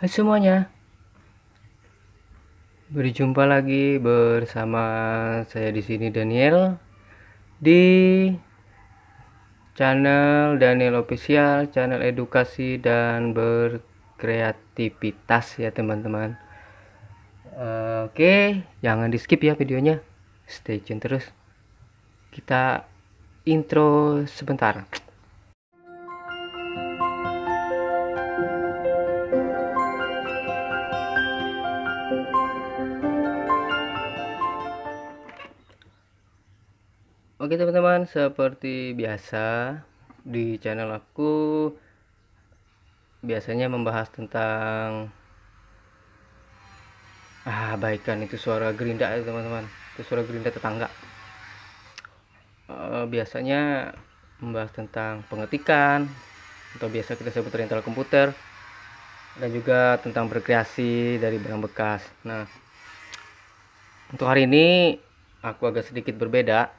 Hai semuanya, berjumpa lagi bersama saya di sini Daniel di channel Daniel Official, channel edukasi dan berkreativitas ya teman-teman. Oke, jangan di skip ya videonya, stay tune terus. Kita intro sebentar. Oke teman-teman, seperti biasa di channel aku biasanya membahas tentang baikan. Itu suara gerinda ya teman-teman, itu suara gerinda tetangga. Biasanya membahas tentang pengetikan atau biasa kita sebut rental komputer, dan juga tentang berkreasi dari barang bekas. Nah, untuk hari ini aku agak sedikit berbeda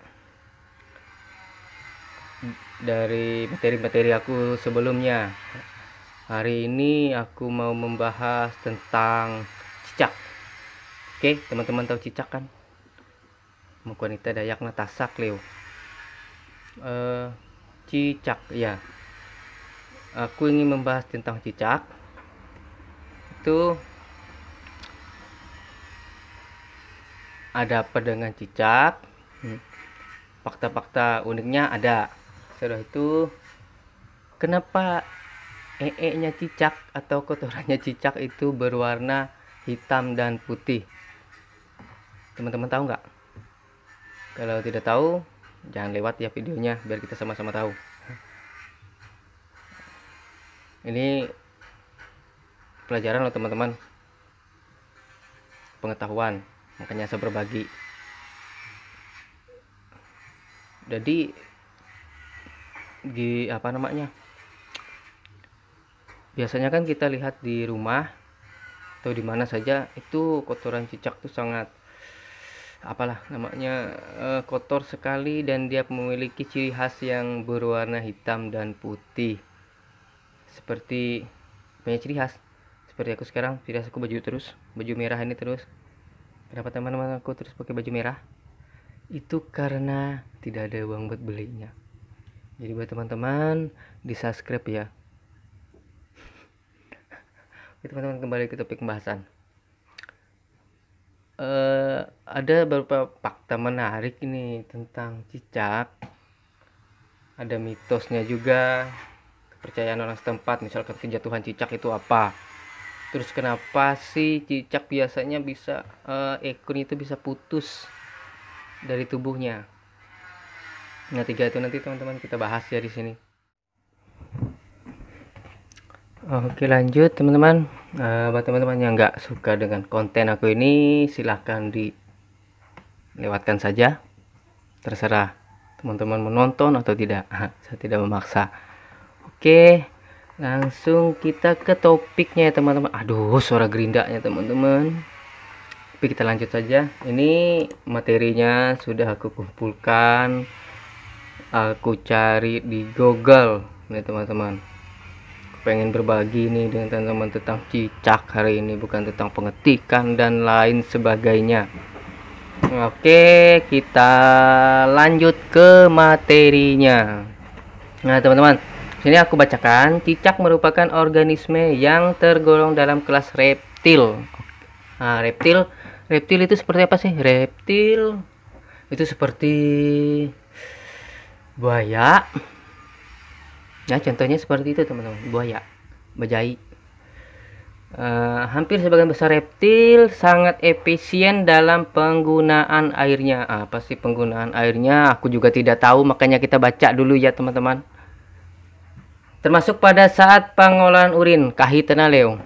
dari materi-materi aku sebelumnya. Hari ini aku mau membahas tentang cicak. Oke, teman-teman tahu cicak kan? Wanita Dayak Natasak Leo. Cicak ya. Aku ingin membahas tentang cicak. Itu ada apa dengan cicak? Fakta-fakta uniknya ada. Setelah itu, kenapa nya cicak atau kotorannya cicak itu berwarna hitam dan putih? Teman-teman tahu nggak? Kalau tidak tahu, jangan lewat ya videonya biar kita sama-sama tahu. Ini pelajaran loh teman-teman, pengetahuan, makanya saya berbagi. Jadi biasanya kan kita lihat di rumah atau di mana saja itu kotoran cicak tuh sangat kotor sekali, dan dia memiliki ciri khas yang berwarna hitam dan putih. Seperti banyak ciri khas. Seperti aku sekarang, ciri khas aku baju merah ini terus. Kenapa teman-teman aku terus pakai baju merah? Itu karena tidak ada uang buat belinya. Jadi buat teman-teman di subscribe ya. Oke teman-teman, kembali ke topik pembahasan. Ada beberapa fakta menarik ini tentang cicak. Ada mitosnya juga, kepercayaan orang setempat, misalkan kejatuhan cicak itu apa. Terus kenapa sih cicak biasanya bisa ekornya itu bisa putus dari tubuhnya. Nah, 3 itu nanti teman-teman kita bahas ya di sini. Oke, lanjut teman-teman. Buat teman-teman yang nggak suka dengan konten aku ini, silahkan dilewatkan saja. Terserah teman-teman menonton atau tidak. Saya tidak memaksa. Oke, langsung kita ke topiknya ya teman-teman. Aduh, suara gerindanya teman-teman. Tapi kita lanjut saja. Ini materinya sudah aku kumpulkan. Aku cari di Google nih teman-teman. Pengen berbagi nih dengan teman-teman tentang cicak hari ini, bukan tentang pengetikan dan lain sebagainya. Oke, kita lanjut ke materinya. Nah teman-teman, sini aku bacakan, cicak merupakan organisme yang tergolong dalam kelas reptil. Nah, reptil itu seperti apa sih? Reptil itu seperti buaya. Ya, contohnya seperti itu teman-teman, buaya, bajai. Hampir sebagian besar reptil sangat efisien dalam penggunaan airnya. Apa sih penggunaan airnya? Aku juga tidak tahu, makanya kita baca dulu ya teman-teman. Termasuk pada saat pengolahan urin, kahitna leo.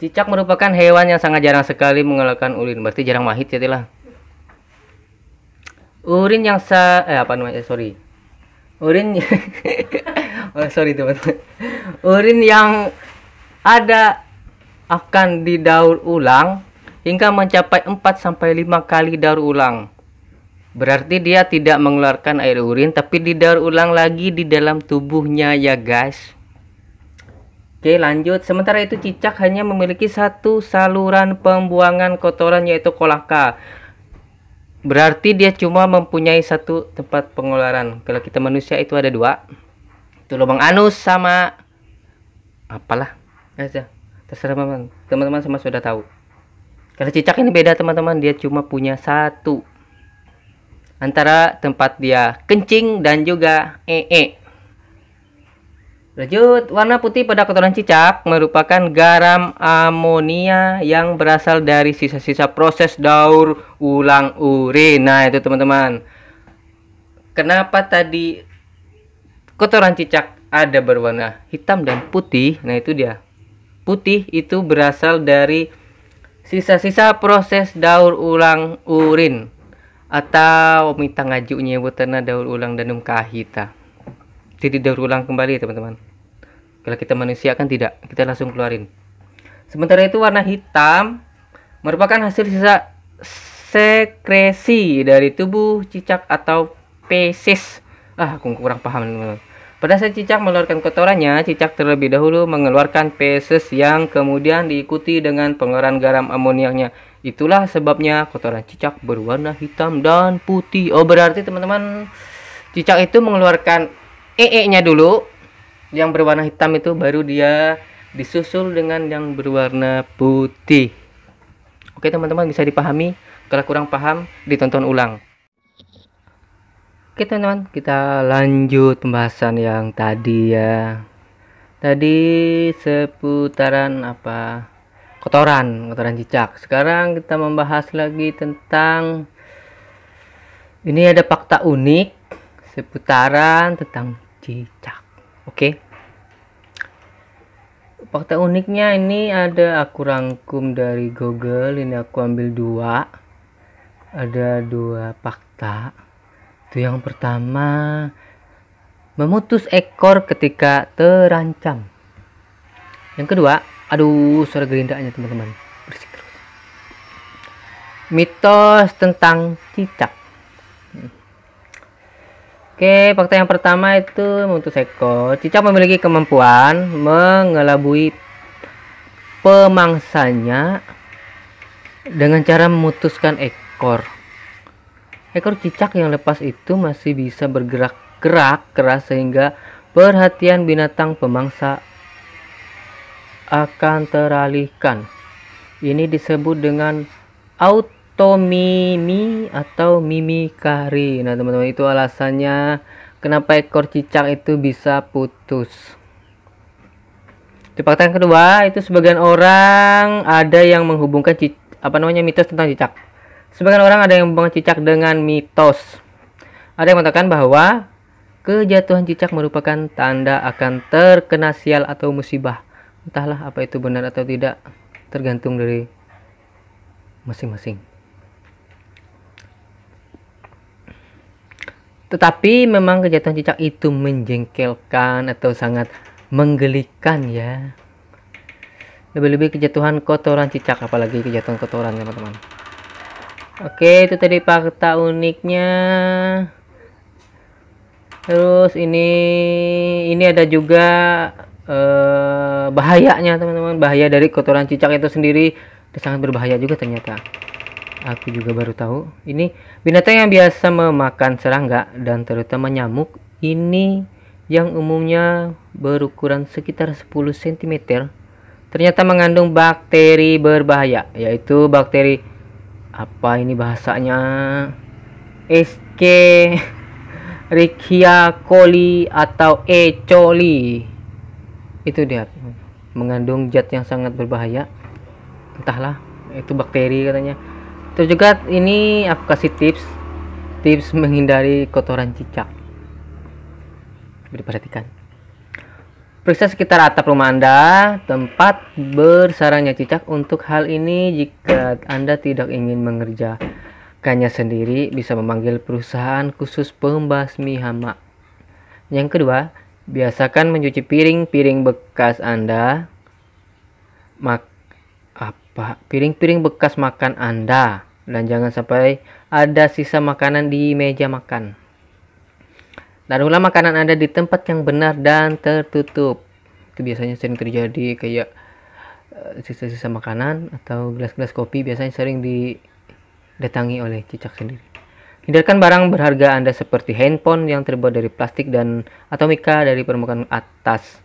Cicak merupakan hewan yang sangat jarang sekali mengeluarkan urin, berarti jarang mahit ya lah. Urin yang urin teman-teman. Urin yang ada akan didaur ulang hingga mencapai 4-5 kali daur ulang. Berarti dia tidak mengeluarkan air urin, tapi didaur ulang lagi di dalam tubuhnya ya guys. Oke, lanjut. Sementara itu cicak hanya memiliki satu saluran pembuangan kotoran, yaitu kolaka. Berarti dia cuma mempunyai satu tempat pengeluaran. Kalau kita manusia itu ada dua. Itu lubang anus sama apalah. Aja. Terserah teman-teman sama sudah tahu. Kalau cicak ini beda teman-teman, dia cuma punya satu. Antara tempat dia kencing dan juga Lanjut, warna putih pada kotoran cicak merupakan garam amonia yang berasal dari sisa-sisa proses daur ulang urin. Nah, itu teman-teman. Kenapa tadi kotoran cicak ada berwarna hitam dan putih? Nah, itu dia. Putih itu berasal dari sisa-sisa proses daur ulang urin atau minta ngaju nyebutannya daur ulang danum kahita. Jadi daur ulang kembali teman-teman. Kalau kita manusia kan tidak, kita langsung keluarin. Sementara itu warna hitam merupakan hasil sisa sekresi dari tubuh cicak atau feses. Aku kurang paham teman-teman. Pada saat cicak mengeluarkan kotorannya, cicak terlebih dahulu mengeluarkan feses yang kemudian diikuti dengan pengeluaran garam amoniaknya. Itulah sebabnya kotoran cicak berwarna hitam dan putih. Oh, berarti teman-teman, cicak itu mengeluarkan nya dulu yang berwarna hitam, itu baru dia disusul dengan yang berwarna putih. Oke teman-teman, bisa dipahami. Kalau kurang paham, ditonton ulang. Oke teman-teman, kita lanjut pembahasan yang tadi ya. Tadi seputaran apa? Kotoran cicak. Sekarang kita membahas lagi tentang ini, ada fakta unik seputaran tentang cicak. Oke. Fakta uniknya ini ada aku rangkum dari Google. Ini aku ambil dua. Ada dua fakta. Itu yang pertama, memutus ekor ketika terancam. Yang kedua, aduh suara gerindanya teman-teman, bersih terus. Mitos tentang cicak. Oke, fakta yang pertama itu memutus ekor. Cicak memiliki kemampuan mengelabui pemangsanya dengan cara memutuskan ekor. Ekor cicak yang lepas itu masih bisa bergerak-gerak keras sehingga perhatian binatang pemangsa akan teralihkan. Ini disebut dengan automimi atau mimikari. Nah teman-teman, itu alasannya kenapa ekor cicak itu bisa putus. Di fakta yang kedua, itu sebagian orang ada yang menghubungkan mitos tentang cicak. Sebagian orang ada yang menghubungkan cicak dengan mitos. Ada yang mengatakan bahwa kejatuhan cicak merupakan tanda akan terkena sial atau musibah. Entahlah apa itu benar atau tidak, tergantung dari masing-masing. Tetapi memang kejatuhan cicak itu menjengkelkan atau sangat menggelikan ya. Lebih-lebih kejatuhan kotoran cicak, apalagi kejatuhan kotoran teman-teman. Oke, itu tadi fakta uniknya. Terus ini ada juga bahayanya teman-teman. Bahaya dari kotoran cicak itu sendiri sangat berbahaya juga ternyata. Aku juga baru tahu. Ini binatang yang biasa memakan serangga dan terutama nyamuk. Ini yang umumnya berukuran sekitar 10 cm. Ternyata mengandung bakteri berbahaya, yaitu bakteri apa ini bahasanya? Escherichia coli atau E. coli. Itu dia, mengandung zat yang sangat berbahaya. Entahlah, itu bakteri katanya. Terus juga ini aku kasih tips menghindari kotoran cicak. Diperhatikan. Periksa sekitar atap rumah Anda, tempat bersarangnya cicak. Untuk hal ini, jika Anda tidak ingin mengerjakannya sendiri, bisa memanggil perusahaan khusus pembasmi hama. Yang kedua, biasakan mencuci piring-piring bekas Anda. Piring-piring bekas makan Anda, dan jangan sampai ada sisa makanan di meja makan. Taruhlah makanan Anda di tempat yang benar dan tertutup. itu biasanya sering terjadi, kayak sisa-sisa makanan atau gelas-gelas kopi biasanya sering didatangi oleh cicak sendiri. Hindarkan barang berharga Anda seperti handphone yang terbuat dari plastik dan atau mika dari permukaan atas.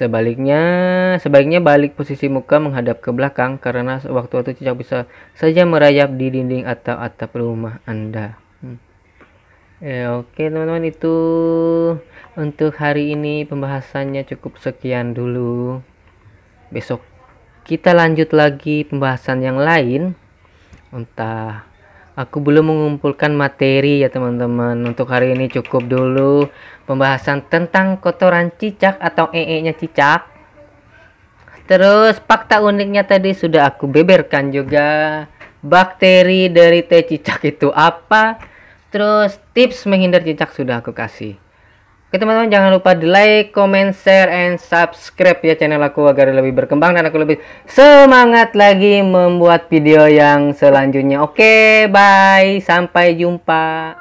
Sebaliknya balik posisi muka menghadap ke belakang, karena sewaktu-waktu cicak bisa saja merayap di dinding atau atap rumah Anda. Oke teman-teman, itu untuk hari ini pembahasannya cukup sekian dulu. Besok kita lanjut lagi pembahasan yang lain. Entah, aku belum mengumpulkan materi ya teman-teman. Untuk hari ini cukup dulu pembahasan tentang kotoran cicak atau nya cicak. Terus fakta uniknya tadi sudah aku beberkan juga. Bakteri dari teh cicak itu apa? Terus tips menghindar cicak sudah aku kasih. Oke teman-teman, jangan lupa di like, comment, share, and subscribe ya channel aku agar lebih berkembang dan aku lebih semangat lagi membuat video yang selanjutnya. Oke, bye, sampai jumpa.